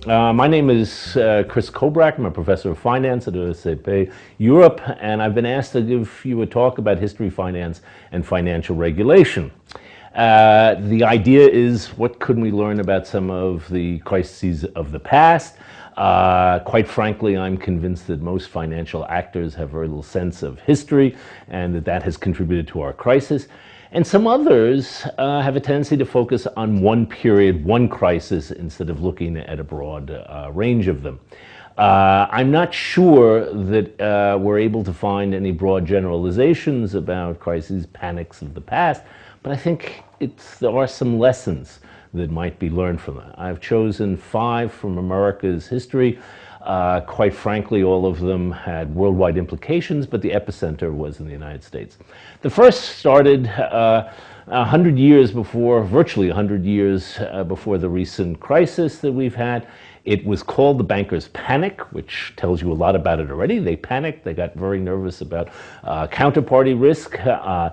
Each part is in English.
My name is Chris Kobrak. I'm a professor of finance at USAP Europe, and I've been asked to give you a talk about history, finance, and financial regulation. The idea is, what could we learn about some of the crises of the past? Quite frankly, I'm convinced that most financial actors have very little sense of history, and that has contributed to our crisis. And some others have a tendency to focus on one period, one crisis, instead of looking at a broad range of them. I'm not sure that we're able to find any broad generalizations about crises, panics of the past, but I think there are some lessons that might be learned from that. I've chosen 5 from America's history. Quite frankly, all of them had worldwide implications, but the epicenter was in the United States. The first started 100 years before, virtually 100 years before the recent crisis that we've had. It was called the bankers' panic, which tells you a lot about it already. They panicked. They got very nervous about counterparty risk. There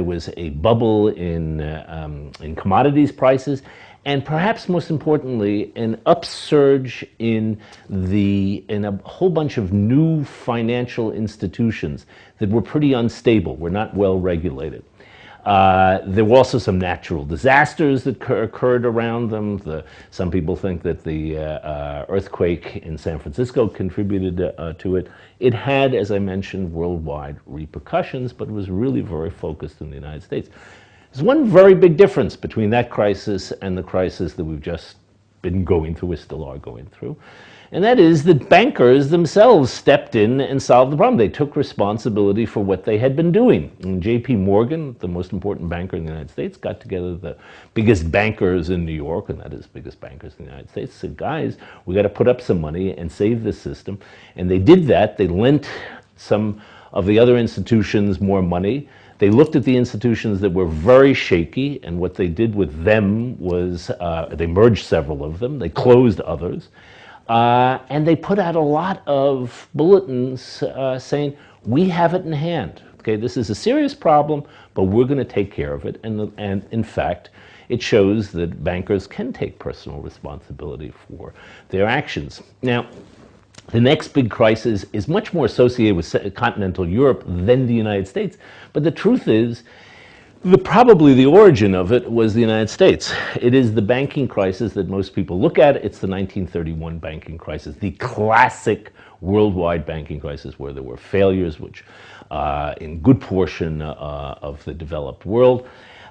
was a bubble in commodities prices, and perhaps most importantly, an upsurge in a whole bunch of new financial institutions that were pretty unstable, were not well regulated. There were also some natural disasters that occurred around them. Some people think that the earthquake in San Francisco contributed to it. It had, as I mentioned, worldwide repercussions, but it was really very focused in the United States. There's one very big difference between that crisis and the crisis that we've just been going through, we still are going through, and that is that bankers themselves stepped in and solved the problem. They took responsibility for what they had been doing. And J.P. Morgan, the most important banker in the United States, got together the biggest bankers in New York, and that is biggest bankers in the United States, said, guys, we got to put up some money and save this system. And they did that. They lent some of the other institutions more money. They looked at the institutions that were very shaky, and what they did with them was they merged several of them, they closed others, and they put out a lot of bulletins saying, we have it in hand. Okay, this is a serious problem, but we're going to take care of it. And in fact, it shows that bankers can take personal responsibility for their actions. Now, the next big crisis is much more associated with continental Europe than the United States. But the truth is, probably the origin of it was the United States. It is the banking crisis that most people look at. It's the 1931 banking crisis, the classic worldwide banking crisis where there were failures, which in good portion of the developed world.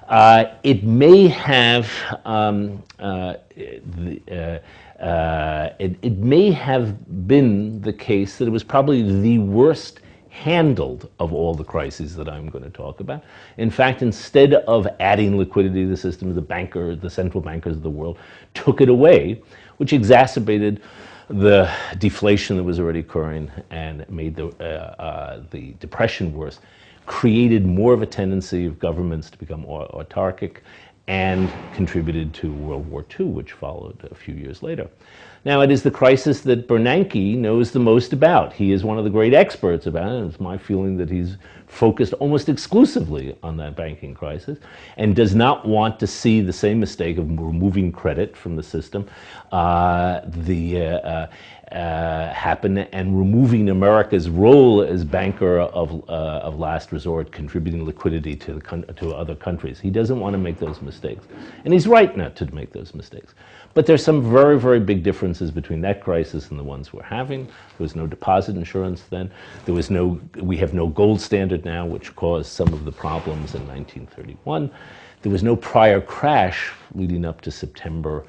It may have it may have been the case that it was probably the worst handled of all the crises that I'm going to talk about. In fact, instead of adding liquidity to the system, the central bankers of the world took it away, which exacerbated the deflation that was already occurring and made the depression worse, created more of a tendency of governments to become autarkic, and contributed to World War II, which followed a few years later. Now, it is the crisis that Bernanke knows the most about. He is one of the great experts about it, and it's my feeling that he's focused almost exclusively on that banking crisis and does not want to see the same mistake of removing credit from the system happen, and removing America's role as banker of last resort, contributing liquidity to other countries. He doesn't want to make those mistakes, and he's right not to make those mistakes. But there's some very, very big differences between that crisis and the ones we're having. There was no deposit insurance then. We have no gold standard now, which caused some of the problems in 1931. There was no prior crash leading up to September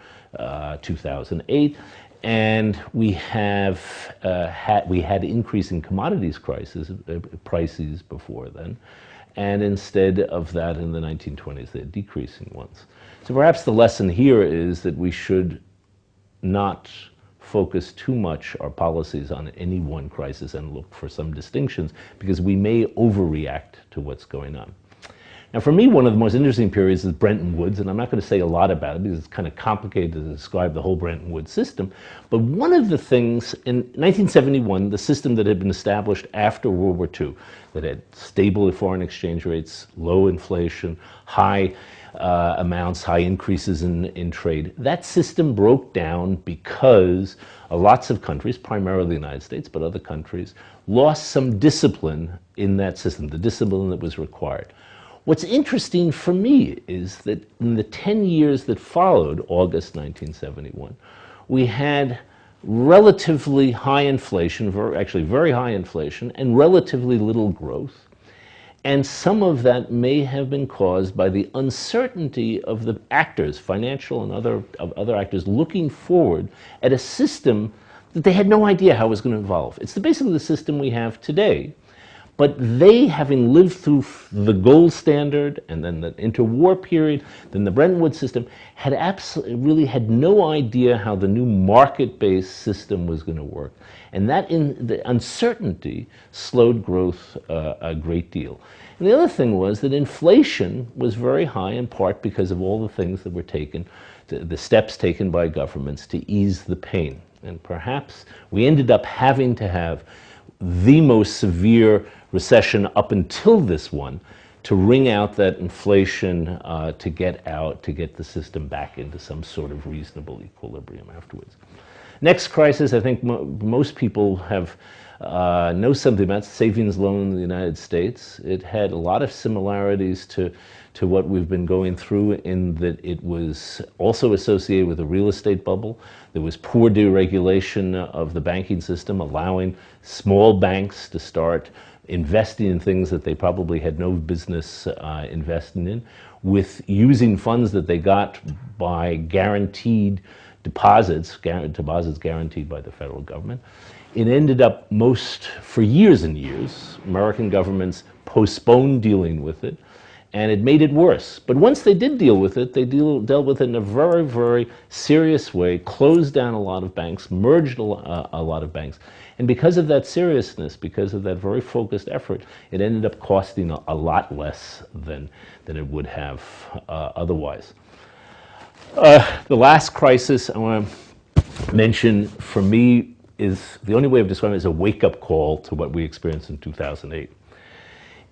2008. And we had increasing commodities prices before then, and instead of that, in the 1920s, they had decreasing ones. So perhaps the lesson here is that we should not focus too much our policies on any one crisis and look for some distinctions, because we may overreact to what's going on. And for me, one of the most interesting periods is Bretton Woods, and I'm not going to say a lot about it because it's kind of complicated to describe the whole Bretton Woods system. But one of the things, in 1971, the system that had been established after World War II, that had stable foreign exchange rates, low inflation, high amounts, high increases in trade, that system broke down because lots of countries, primarily the United States, but other countries, lost some discipline in that system, the discipline that was required. What's interesting for me is that in the 10 years that followed August 1971, we had relatively high inflation, actually very high inflation, and relatively little growth. And some of that may have been caused by the uncertainty of the actors, financial and other actors, looking forward at a system that they had no idea how it was going to evolve. It's basically the system we have today. But they, having lived through the gold standard and then the interwar period, then the Bretton Woods system, had really had no idea how the new market-based system was going to work. And that the uncertainty slowed growth a great deal. And the other thing was that inflation was very high, in part because of all the things that were taken, the steps taken by governments to ease the pain. And perhaps we ended up having to have the most severe recession up until this one to wring out that inflation, to get the system back into some sort of reasonable equilibrium afterwards. Next crisis, I think most people know something about savings loan in the United States. It had a lot of similarities to what we've been going through, in that it was also associated with a real estate bubble. There was poor deregulation of the banking system, allowing small banks to start investing in things that they probably had no business investing in, with using funds that they got by guaranteed deposits guaranteed by the federal government. It ended up for years and years, American governments postponed dealing with it, and it made it worse. But once they did deal with it, they dealt with it in a very, very serious way, closed down a lot of banks, merged a lot of banks. And because of that seriousness, because of that very focused effort, it ended up costing a lot less than it would have otherwise. The last crisis I want to mention, for me, is the only way of describing it is a wake-up call to what we experienced in 2008.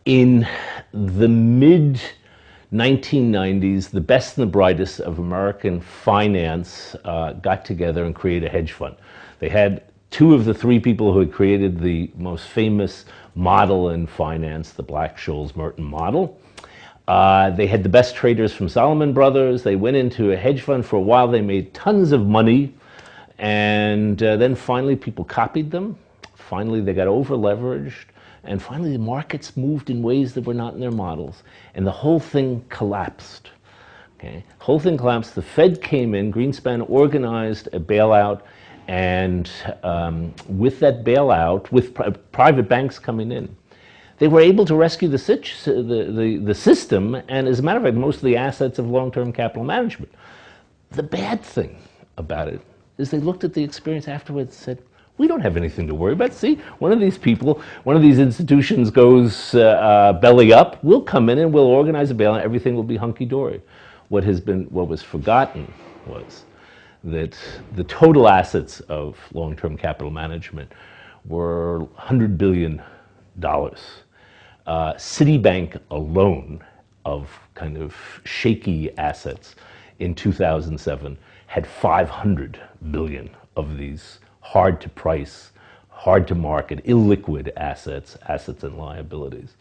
In the mid-1990s, the best and the brightest of American finance got together and created a hedge fund. They had two of the three people who had created the most famous model in finance, the Black-Scholes-Merton model. They had the best traders from Salomon Brothers. They went into a hedge fund for a while. They made tons of money. And then finally people copied them. Finally they got over-leveraged. And finally the markets moved in ways that were not in their models. And the whole thing collapsed. Okay? The whole thing collapsed. The Fed came in. Greenspan organized a bailout. And with that bailout, with private banks coming in, they were able to rescue the system, and as a matter of fact, most of the assets of long-term capital management. The bad thing about it is they looked at the experience afterwards and said, we don't have anything to worry about. See, one of these people, one of these institutions goes belly up, we'll come in and we'll organize a bailout, everything will be hunky-dory. What was forgotten was that the total assets of long-term capital management were $100 billion. Citibank alone, of kind of shaky assets in 2007, had 500 billion of these hard to price, hard to market, illiquid assets and liabilities.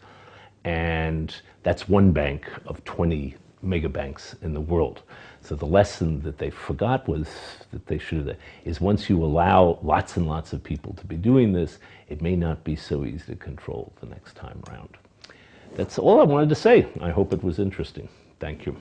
And that's one bank of 20 mega banks in the world. So the lesson that they forgot was that they should have, is once you allow lots and lots of people to be doing this, it may not be so easy to control the next time around. That's all I wanted to say. I hope it was interesting. Thank you.